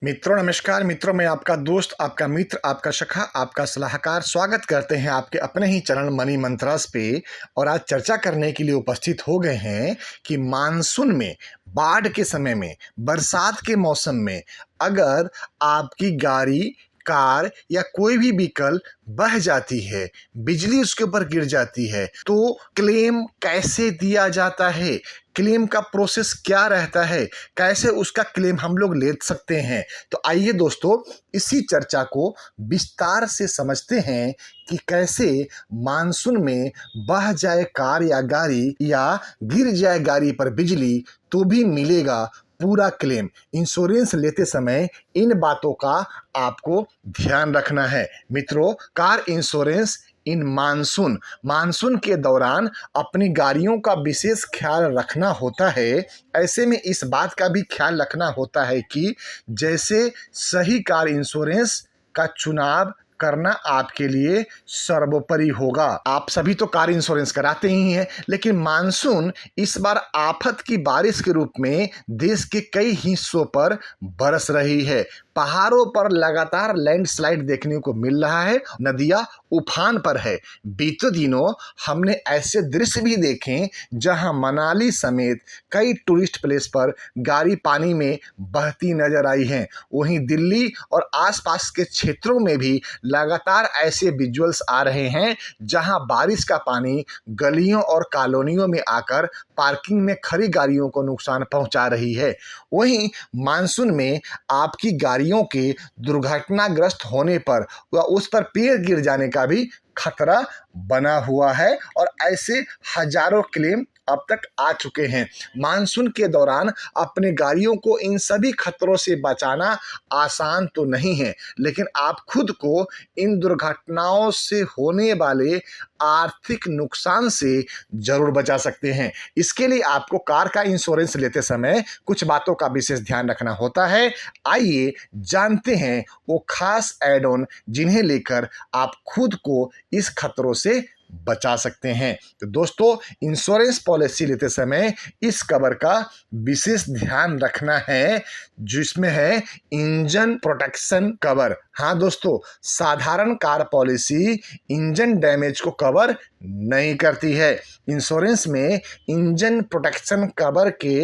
मित्रों नमस्कार। मित्रों, मैं आपका दोस्त, आपका मित्र, आपका सखा, आपका सलाहकार स्वागत करते हैं आपके अपने ही चैनल मनी मंत्रास पे। और आज चर्चा करने के लिए उपस्थित हो गए हैं कि मानसून में, बाढ़ के समय में, बरसात के मौसम में अगर आपकी गाड़ी, कार या कोई भी व्हीकल बह जाती है, बिजली उसके ऊपर गिर जाती है, तो क्लेम कैसे दिया जाता है, क्लेम का प्रोसेस क्या रहता है, कैसे उसका क्लेम हम लोग ले सकते हैं। तो आइए दोस्तों, इसी चर्चा को विस्तार से समझते हैं कि कैसे मानसून में बह जाए कार या गाड़ी या गिर जाए गाड़ी पर बिजली तो भी मिलेगा पूरा क्लेम। इंश्योरेंस लेते समय इन बातों का आपको ध्यान रखना है। मित्रों, कार इंश्योरेंस इन मानसून के दौरान अपनी गाड़ियों का विशेष ख्याल रखना होता है। ऐसे में इस बात का भी ख्याल रखना होता है कि जैसे सही कार इंश्योरेंस का चुनाव करना आपके लिए सर्वोपरि होगा। आप सभी तो कार इंश्योरेंस कराते ही हैं, लेकिन मानसून इस बार आफत की बारिश के रूप में देश के कई हिस्सों पर बरस रही है। पहाड़ों पर लगातार लैंडस्लाइड देखने को मिल रहा है, नदियां उफान पर है। बीते दिनों हमने ऐसे दृश्य भी देखे जहां मनाली समेत कई टूरिस्ट प्लेस पर गाड़ी पानी में बहती नजर आई हैं। वहीं दिल्ली और आसपास के क्षेत्रों में भी लगातार ऐसे विजुअल्स आ रहे हैं जहां बारिश का पानी गलियों और कॉलोनियों में आकर पार्किंग में खड़ी गाड़ियों को नुकसान पहुंचा रही है। वहीं मानसून में आपकी गाड़ियों के दुर्घटनाग्रस्त होने पर व उस पर पेड़ गिर जाने का भी खतरा बना हुआ है और ऐसे हजारों क्लेम अब तक आ चुके हैं। मानसून के दौरान अपने गाड़ियों को इन सभी खतरों से बचाना आसान तो नहीं है, लेकिन आप खुद को इन दुर्घटनाओं से होने वाले आर्थिक नुकसान से जरूर बचा सकते हैं। इसके लिए आपको कार का इंश्योरेंस लेते समय कुछ बातों का विशेष ध्यान रखना होता है। आइए जानते हैं वो खास एड ऑन जिन्हें लेकर आप खुद को इस खतरों से बचा सकते हैं। तो दोस्तों, इंश्योरेंस पॉलिसी लेते समय इस कवर का विशेष ध्यान रखना है, जिसमें है इंजन प्रोटेक्शन कवर। हाँ दोस्तों, साधारण कार पॉलिसी इंजन डैमेज को कवर नहीं करती है। इंश्योरेंस में इंजन प्रोटेक्शन कवर के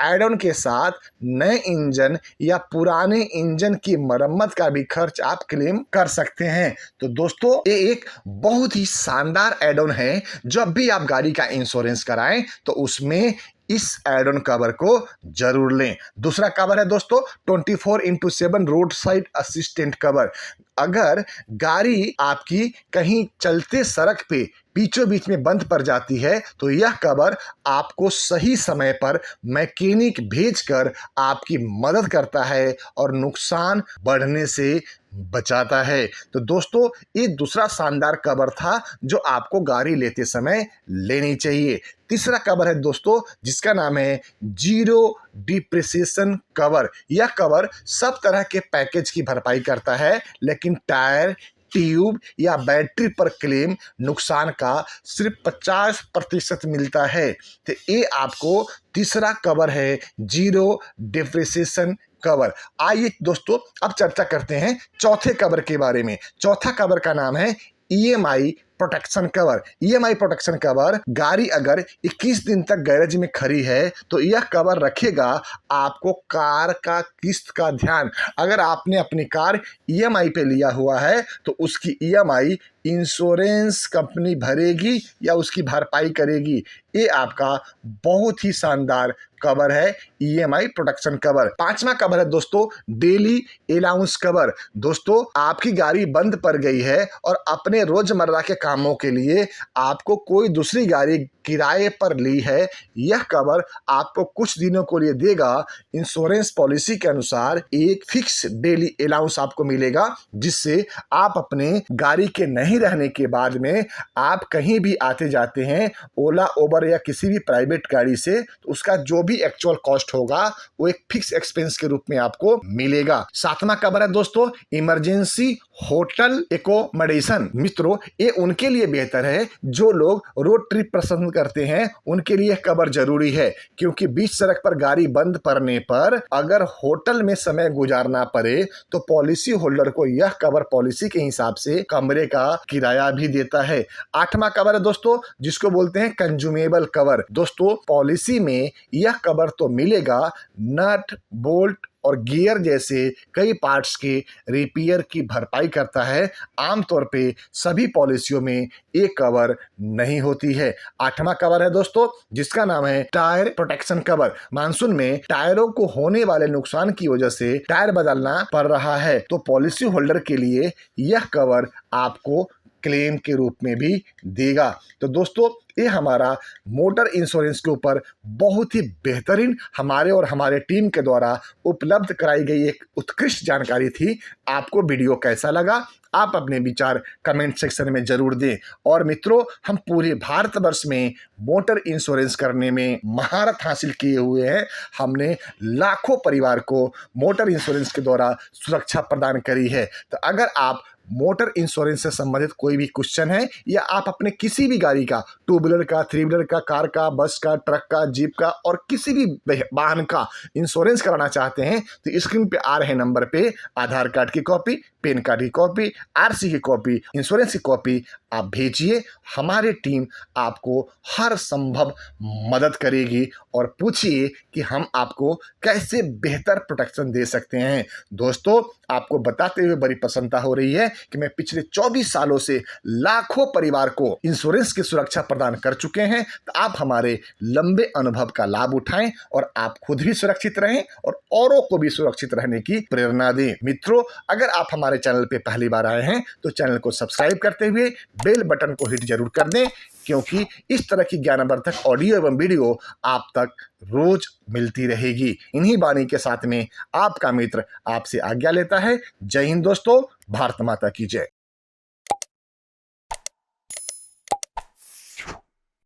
एड ऑन के साथ नए इंजन या पुराने इंजन की मरम्मत का भी खर्च आप क्लेम कर सकते हैं। तो दोस्तों, ये एक बहुत ही शानदार एड ऑन है। जब भी आप गाड़ी का इंश्योरेंस कराएं तो उसमें इस एड ऑन कवर को जरूर लें। दूसरा कवर है दोस्तों 24/7 रोड साइड असिस्टेंट कवर। अगर गाड़ी आपकी कहीं चलते सड़क पे बीचों बीच में बंद पड़ जाती है तो यह कवर आपको सही समय पर मैकेनिक भेजकर आपकी मदद करता है और नुकसान बढ़ने से बचाता है। तो दोस्तों, ये दूसरा शानदार कवर था जो आपको गाड़ी लेते समय लेनी चाहिए। तीसरा कवर है दोस्तों जिसका नाम है जीरो डिप्रिसिएशन कवर। यह कवर सब तरह के पैकेज की भरपाई करता है, लेकिन टायर, ट्यूब या बैटरी पर क्लेम नुकसान का सिर्फ 50% मिलता है। तो ये आपको तीसरा कवर है जीरो डिप्रिसिएशन कवर। आइए दोस्तों, अब चर्चा करते हैं चौथे कवर के बारे में। चौथा कवर का नाम है EMI protection cover. EMI protection cover, गाड़ी अगर 21 दिन तक गैरेज में खड़ी है तो यह कवर रखेगा आपको कार का किस्त का ध्यान। अगर आपने अपनी कार ईएमआई पे लिया हुआ है तो उसकी ईएमआई इंश्योरेंस कंपनी भरेगी या उसकी भरपाई करेगी। ये आपका बहुत ही शानदार कवर है ईएमआई प्रोटेक्शन कवर। पांचवा कवर है दोस्तों डेली अलाउंस कवर। दोस्तों, आपकी गाड़ी बंद पड़ गई है और अपने रोजमर्रा के कामों के लिए आपको कोई दूसरी गाड़ी किराए पर ली है, यह कवर आपको कुछ दिनों के लिए देगा। इंश्योरेंस पॉलिसी के अनुसार एक फिक्स डेली अलाउंस आपको मिलेगा, जिससे आप अपने गाड़ी के नहीं रहने के बाद में आप कहीं भी आते जाते हैं ओला, उबर या किसी भी प्राइवेट गाड़ी से, तो उसका जो भी एक्चुअल कॉस्ट होगा वो एक फिक्स एक्सपेंस के रूप में आपको मिलेगा। सातवां कवर है दोस्तों इमरजेंसी होटल एकोमोडेशन। मित्रों, ये उनके लिए बेहतर है जो लोग रोड ट्रिप पसंद करते हैं उनके लिए कवर जरूरी है, क्योंकि बीच सड़क पर गाड़ी बंद पड़ने पर अगर होटल में समय गुजारना पड़े तो पॉलिसी होल्डर को यह कवर पॉलिसी के हिसाब से कमरे का किराया भी देता है। 8वां कवर है दोस्तों, जिसको बोलते हैं कंज्यूमेबल कवर। दोस्तों, पॉलिसी में यह कवर तो मिलेगा, नट बोल्ट और गियर जैसे कई पार्ट्स के रिपेयर की भरपाई करता है। आमतौर पे सभी पॉलिसियों में ये कवर नहीं होती है। 8वां कवर है दोस्तों, जिसका नाम है टायर प्रोटेक्शन कवर। मानसून में टायरों को होने वाले नुकसान की वजह से टायर बदलना पड़ रहा है, तो पॉलिसी होल्डर के लिए यह कवर आपको क्लेम के रूप में भी देगा। तो दोस्तों, ये हमारा मोटर इंश्योरेंस के ऊपर बहुत ही बेहतरीन हमारे और हमारे टीम के द्वारा उपलब्ध कराई गई एक उत्कृष्ट जानकारी थी। आपको वीडियो कैसा लगा, आप अपने विचार कमेंट सेक्शन में जरूर दें। और मित्रों, हम पूरे भारतवर्ष में मोटर इंश्योरेंस करने में महारत हासिल किए हुए हैं। हमने लाखों परिवार को मोटर इंश्योरेंस के द्वारा सुरक्षा प्रदान करी है। तो अगर आप मोटर इंश्योरेंस से संबंधित कोई भी क्वेश्चन है, या आप अपने किसी भी गाड़ी का, 2 व्हीलर का, 3 व्हीलर का, कार का, बस का, ट्रक का, जीप का और किसी भी वाहन का इंश्योरेंस कराना चाहते हैं, तो स्क्रीन पे आ रहे नंबर पे आधार कार्ड की कॉपी, पैन कार्ड की कॉपी, आरसी की कॉपी, इंश्योरेंस की कॉपी आप भेजिए। हमारी टीम आपको हर संभव मदद करेगी और पूछिए कि हम आपको कैसे बेहतर प्रोटेक्शन दे सकते हैं। दोस्तों, आपको बताते हुए बड़ी प्रसन्नता हो रही है कि मैं पिछले 24 सालों से लाखों परिवार को इंश्योरेंस की सुरक्षा प्रदान कर चुके हैं। तो आप हमारे लंबे अनुभव का लाभ उठाएं और आप खुद भी सुरक्षित रहें और औरों को भी सुरक्षित रहने की प्रेरणा दें। मित्रों, अगर आप हमारे चैनल पे पहली बार आए हैं तो चैनल को सब्सक्राइब करते हुए बेल बटन को हिट जरूर कर दें, क्योंकि इस तरह की ज्ञानवर्धक ऑडियो एवं वीडियो आप तक रोज मिलती रहेगी। इन्हीं वाणी के साथ में आपका मित्र आपसे आज्ञा लेता है। जय हिंद दोस्तों, भारत माता की जय।